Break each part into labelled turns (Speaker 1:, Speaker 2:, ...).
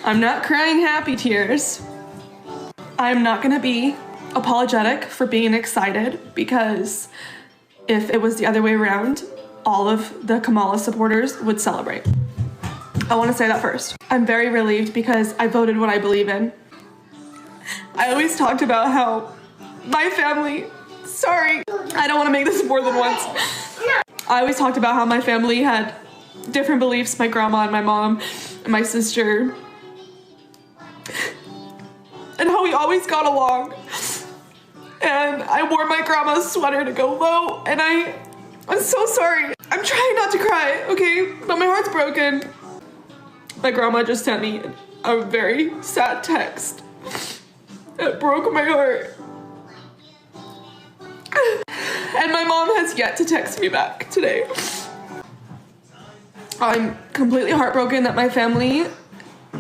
Speaker 1: I'm not crying happy tears. I'm not gonna be apologetic for being excited, because if it was the other way around, all of the Kamala supporters would celebrate. I want to say that first. I'm very relieved because I voted what I believe in. I always talked about how my family, sorry, I don't want to make this more than once. I always talked about how my family had different beliefs, my grandma and my mom and my sister, and how we always got along. And I wore my grandma's sweater to go vote, and I'm so sorry. I'm trying not to cry, okay? But my heart's broken. My grandma just sent me a very sad text. It broke my heart. And my mom has yet to text me back today. I'm completely heartbroken that my family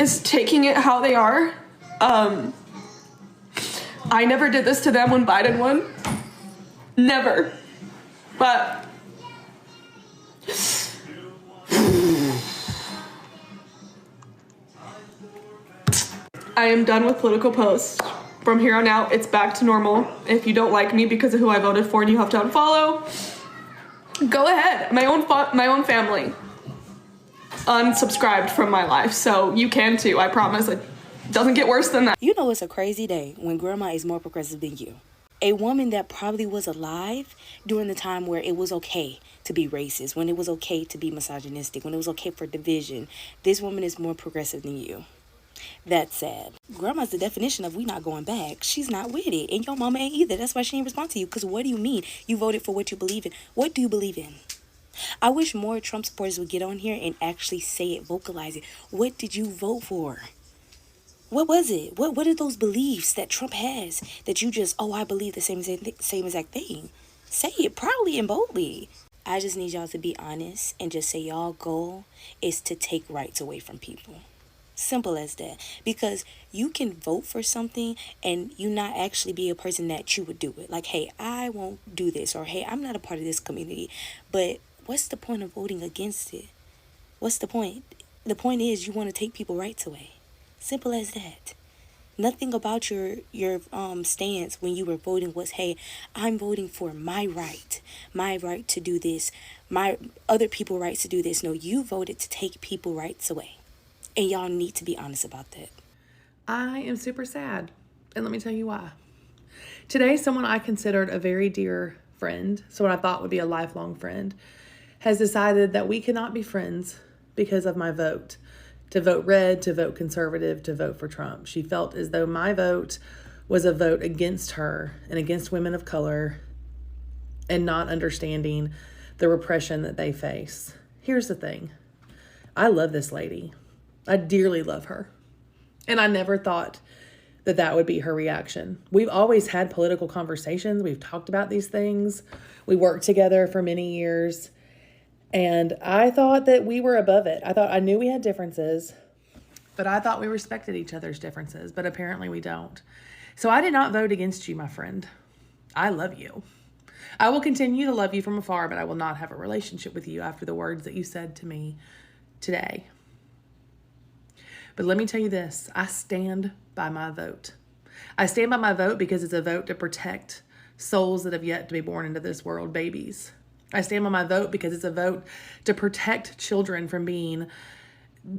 Speaker 1: is taking it how they are. I never did this to them when Biden won. Never. But I am done with political posts. From here on out, it's back to normal. If you don't like me because of who I voted for and you have to unfollow, go ahead. My own family unsubscribed from my life, so you can too. I promise. It doesn't get worse than that.
Speaker 2: You know, it's a crazy day when grandma is more progressive than you. A woman that probably was alive during the time where it was okay to be racist, when it was okay to be misogynistic, when it was okay for division. This woman is more progressive than you. That's sad. Grandma's the definition of we not going back. She's not with it. And your mama ain't either. That's why she ain't respond to you. Because what do you mean? You voted for what you believe in. What do you believe in? I wish more Trump supporters would get on here and actually say it, vocalize it. What did you vote for? What was it? What are those beliefs that Trump has that you just, oh, I believe the same exact thing? Say it proudly and boldly. I just need y'all to be honest and just say y'all goal is to take rights away from people. Simple as that. Because you can vote for something and you not actually be a person that you would do it. Like, hey, I won't do this, or hey, I'm not a part of this community. But what's the point of voting against it? What's the point? The point is you want to take people's rights away. Simple as that. Nothing about your stance when you were voting was, hey, I'm voting for my right to do this, my other people's rights to do this. No, you voted to take people's rights away. And y'all need to be honest about that.
Speaker 1: I am super sad, and let me tell you why. Today, someone I considered a very dear friend, someone I thought would be a lifelong friend, has decided that we cannot be friends because of my vote. To vote red, to vote conservative, to vote for Trump. She felt as though my vote was a vote against her and against women of color and not understanding the repression that they face. Here's the thing. I love this lady. I dearly love her. And I never thought that that would be her reaction. We've always had political conversations. We've talked about these things. We worked together for many years. And I thought that we were above it. I knew we had differences, but I thought we respected each other's differences, but apparently we don't. So I did not vote against you, my friend. I love you. I will continue to love you from afar, but I will not have a relationship with you after the words that you said to me today. But let me tell you this, I stand by my vote. I stand by my vote because it's a vote to protect souls that have yet to be born into this world, babies. I stand by my vote because it's a vote to protect children from being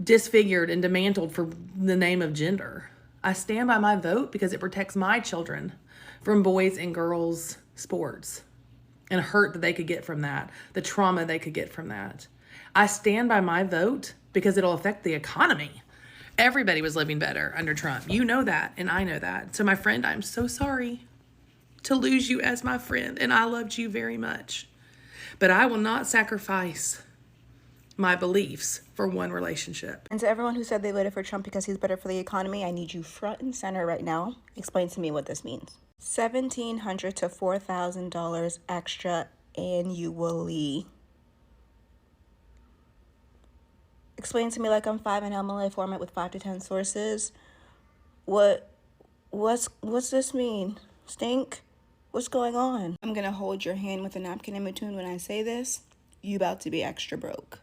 Speaker 1: disfigured and dismantled for the name of gender. I stand by my vote because it protects my children from boys and girls sports and hurt that they could get from that, the trauma they could get from that. I stand by my vote because it'll affect the economy. Everybody was living better under Trump. You know that, and I know that. So my friend, I'm so sorry to lose you as my friend, and I loved you very much. But I will not sacrifice my beliefs for one relationship.
Speaker 3: And to everyone who said they voted for Trump because he's better for the economy, I need you front and center right now. Explain to me what this means. $1,700 to $4,000 extra annually. Explain to me like I'm 5 in MLA format with 5 to 10 sources. What's this mean? Stink? What's going on? I'm gonna hold your hand with a napkin in between when I say this. You about to be extra broke.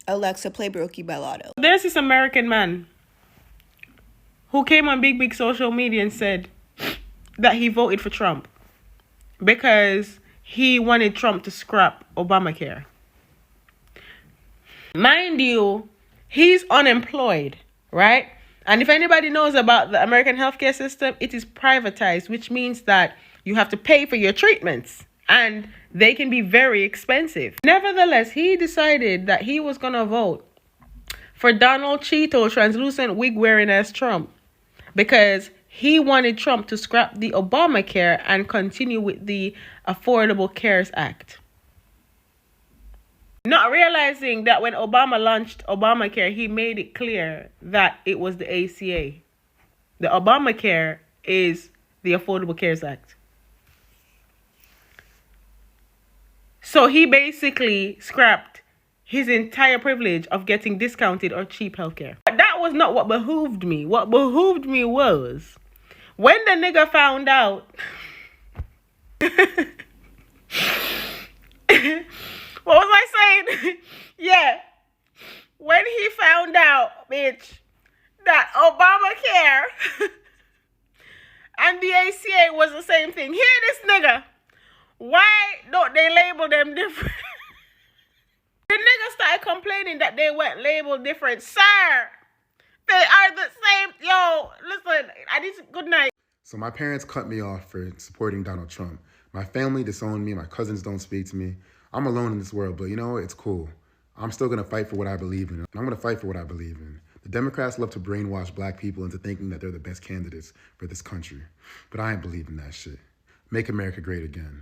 Speaker 3: Alexa, play Brokey by Lotto.
Speaker 4: There's this American man who came on big social media and said that he voted for Trump because he wanted Trump to scrap Obamacare. Mind you, he's unemployed, right? And if anybody knows about the American healthcare system, it is privatized, which means that you have to pay for your treatments and they can be very expensive. Nevertheless, he decided that he was going to vote for Donald Cheeto, translucent wig wearing as Trump, because he wanted Trump to scrap the Obamacare and continue with the Affordable Cares Act. Not realizing that when Obama launched Obamacare, he made it clear that it was the ACA. The Obamacare is the Affordable Cares Act. So he basically scrapped his entire privilege of getting discounted or cheap healthcare. But that was not what behooved me. What behooved me was when the nigga found out. What was I saying? Yeah. When he found out, bitch, that Obamacare and the ACA was the same thing. Hear this nigga. Why don't they label them different? The nigga started complaining that they weren't labeled different. Sir, they are the same. Yo, listen, I need to, good night.
Speaker 5: So my parents cut me off for supporting Donald Trump. My family disowned me. My cousins don't speak to me. I'm alone in this world, but you know what? It's cool. I'm still going to fight for what I believe in. I'm going to fight for what I believe in. The Democrats love to brainwash black people into thinking that they're the best candidates for this country. But I ain't believing that shit. Make America great again.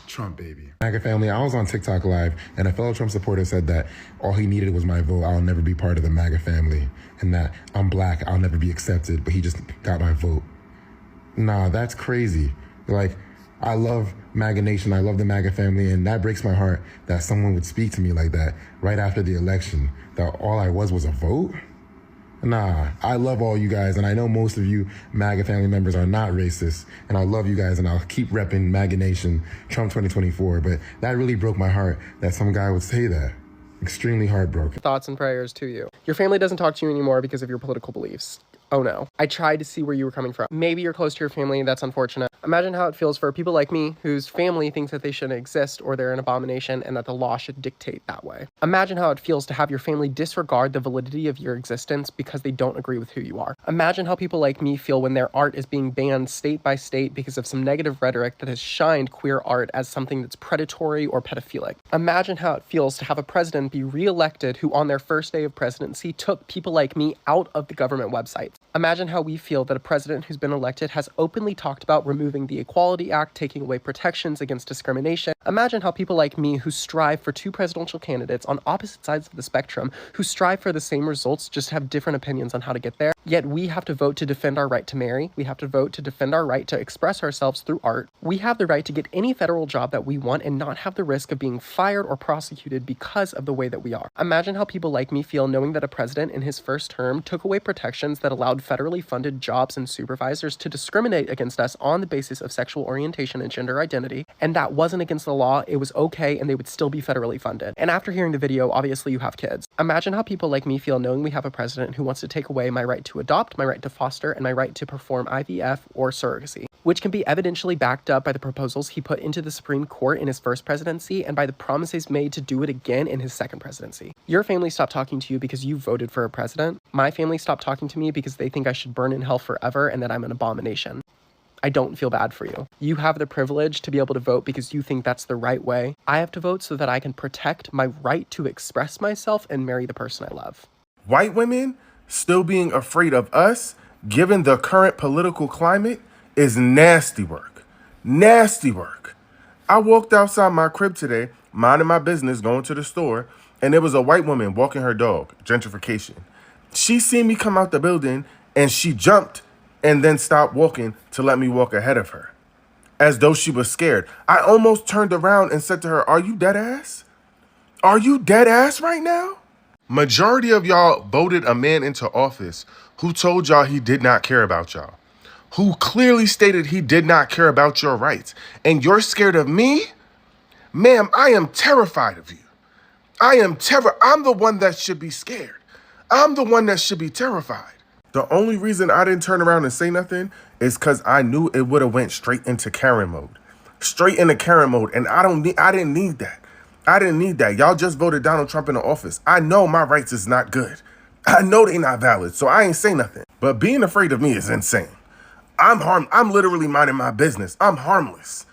Speaker 5: Trump, baby. MAGA family, I was on TikTok Live, and a fellow Trump supporter said that all he needed was my vote. I'll never be part of the MAGA family. And that I'm black, I'll never be accepted, but he just got my vote. Nah, that's crazy. Like, I love MAGA Nation, I love the MAGA family, and that breaks my heart that someone would speak to me like that right after the election, that all I was a vote? Nah, I love all you guys, and I know most of you MAGA family members are not racist, and I love you guys, and I'll keep repping MAGA Nation, Trump 2024, but that really broke my heart that some guy would say that. Extremely heartbroken.
Speaker 6: Thoughts and prayers to you. Your family doesn't talk to you anymore because of your political beliefs. Oh no. I tried to see where you were coming from. Maybe you're close to your family, that's unfortunate. Imagine how it feels for people like me whose family thinks that they shouldn't exist or they're an abomination and that the law should dictate that way. Imagine how it feels to have your family disregard the validity of your existence because they don't agree with who you are. Imagine how people like me feel when their art is being banned state by state because of some negative rhetoric that has shined queer art as something that's predatory or pedophilic. Imagine how it feels to have a president be re-elected who on their first day of presidency took people like me out of the government websites. Imagine how we feel that a president who's been elected has openly talked about removing the Equality Act, taking away protections against discrimination. Imagine how people like me who strive for two presidential candidates on opposite sides of the spectrum, who strive for the same results, just have different opinions on how to get there. Yet we have to vote to defend our right to marry. We have to vote to defend our right to express ourselves through art. We have the right to get any federal job that we want and not have the risk of being fired or prosecuted because of the way that we are. Imagine how people like me feel knowing that a president in his first term took away protections that allowed federally funded jobs and supervisors to discriminate against us on the basis of sexual orientation and gender identity, and that wasn't against the law, it was okay, and they would still be federally funded. And after hearing the video, obviously you have kids. Imagine how people like me feel knowing we have a president who wants to take away my right to adopt, my right to foster, and my right to perform IVF or surrogacy, which can be evidentially backed up by the proposals he put into the Supreme Court in his first presidency and by the promises made to do it again in his second presidency. Your family stopped talking to you because you voted for a president. My family stopped talking to me because they think I should burn in hell forever and that I'm an abomination. I don't feel bad for you. You have the privilege to be able to vote because you think that's the right way. I have to vote so that I can protect my right to express myself and marry the person I love.
Speaker 7: White women still being afraid of us, given the current political climate, is nasty work. Nasty work. I walked outside my crib today, minding my business, going to the store, and there was a white woman walking her dog, gentrification. She seen me come out the building and she jumped and then stopped walking to let me walk ahead of her, as though she was scared. I almost turned around and said to her, "Are you dead ass? Are you dead ass right now?" Majority of y'all voted a man into office who told y'all he did not care about y'all, who clearly stated he did not care about your rights. And you're scared of me? Ma'am, I am terrified of you. I'm the one that should be scared. I'm the one that should be terrified. The only reason I didn't turn around and say nothing is because I knew it would have went straight into Karen mode. Straight into Karen mode. And I didn't need that. I didn't need that. Y'all just voted Donald Trump into office. I know my rights is not good. I know they not valid, so I ain't say nothing. But being afraid of me is insane. I'm literally minding my business. I'm harmless.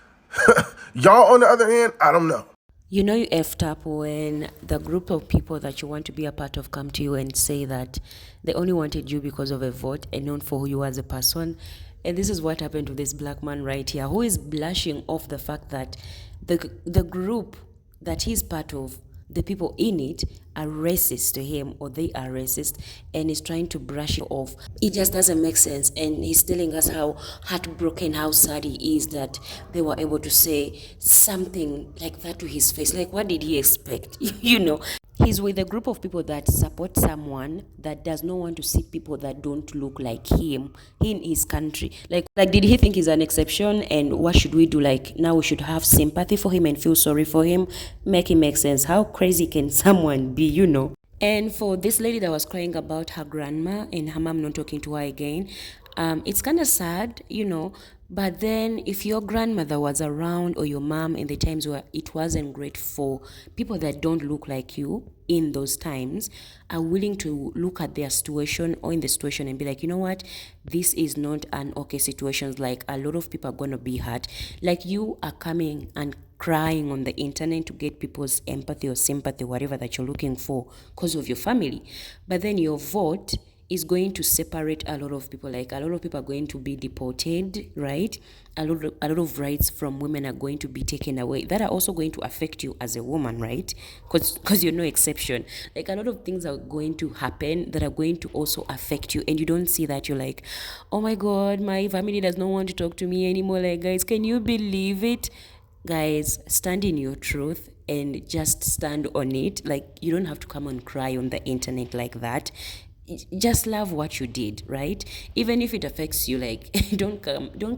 Speaker 7: Y'all, on the other hand, I don't know.
Speaker 2: You know you effed up when the group of people that you want to be a part of come to you and say that they only wanted you because of a vote and not for who you are as a person. And this is what happened to this black man right here, who is blushing off the fact that the group that he's part of, the people in it, are racist to him, or they are racist, and he's trying to brush it off. It just doesn't make sense, and he's telling us how heartbroken, how sad he is that they were able to say something like that to his face. Like, what did he expect? You know, he's with a group of people that support someone that does not want to see people that don't look like him in his country. Like did he think he's an exception? And what should we do? Like, now we should have sympathy for him and feel sorry for him? Make it make sense. How crazy can someone be, you know? And for this lady that was crying about her grandma and her mom not talking to her again, it's kind of sad, you know. But then if your grandmother was around, or your mom, in the times where it wasn't great for people that don't look like you in those times, are willing to look at their situation or in the situation and be like, you know what, this is not an okay situation. Like, a lot of people are going to be hurt. Like, you are coming and crying on the internet to get people's empathy or sympathy, whatever that you're looking for, because of your family. But then your vote is going to separate a lot of people. Like, a lot of people are going to be deported, right? A lot of rights from women are going to be taken away. That are also going to affect you as a woman, right? Because you're no exception. Like, a lot of things are going to happen that are going to also affect you, and you don't see that. You're like, oh my God, my family does not want to talk to me anymore. Like, guys, can you believe it? Guys, stand in your truth and just stand on it. Like, you don't have to come and cry on the internet like that. Just love what you did, right? Even if it affects you, like, don't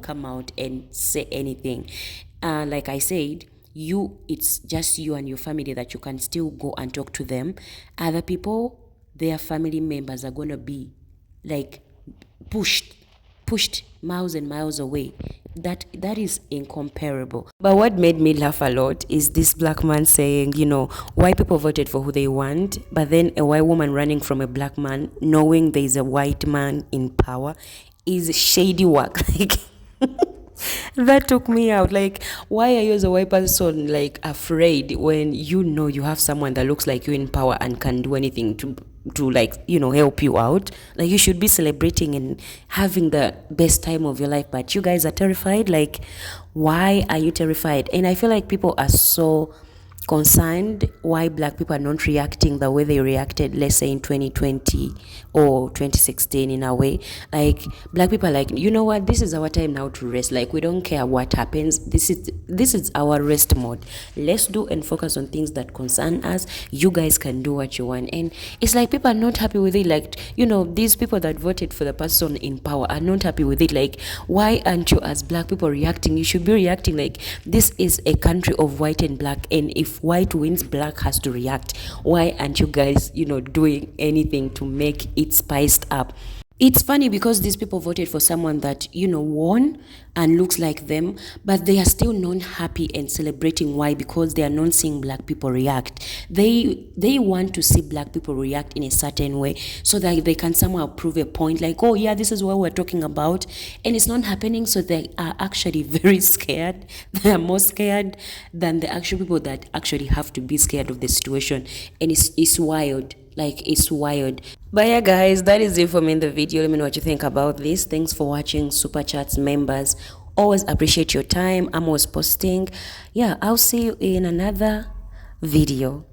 Speaker 2: come out and say anything. Like I said, it's just you and your family that you can still go and talk to them. Other people, their family members are gonna be like pushed miles and miles away. That is incomparable. But what made me laugh a lot is this black man saying, you know, white people voted for who they want, but then a white woman running from a black man, knowing there's a white man in power, is shady work. Like, that took me out. Like, why are you as a white person, like, afraid when you know you have someone that looks like you in power and can do anything to like, you know, help you out? Like, you should be celebrating and having the best time of your life, but you guys are terrified. Like, why are you terrified? And I feel like people are so concerned why black people are not reacting the way they reacted, let's say in 2020 or 2016. In a way, like, black people are like, you know what, this is our time now to rest. Like, we don't care what happens. This is our rest mode. Let's do and focus on things that concern us. You guys can do what you want. And it's like, people are not happy with it. Like, you know, these people that voted for the person in power are not happy with it. Like, why aren't you as black people reacting? You should be reacting. Like, this is a country of white and black, and if white wins, black has to react. Why aren't you guys, you know, doing anything to make it spiced up? It's funny because these people voted for someone that, you know, won and looks like them, but they are still not happy and celebrating. Why? Because they are not seeing black people react. They want to see black people react in a certain way so that they can somehow prove a point, like, oh yeah, this is what we're talking about, and it's not happening. So they are actually very scared. They are more scared than the actual people that actually have to be scared of the situation. And it's wild. Like, it's wild. But yeah, guys, that is it for me in the video. Let me know what you think about this. Thanks for watching. Super Chats members, always appreciate your time. I'm always posting. Yeah, I'll see you in another video.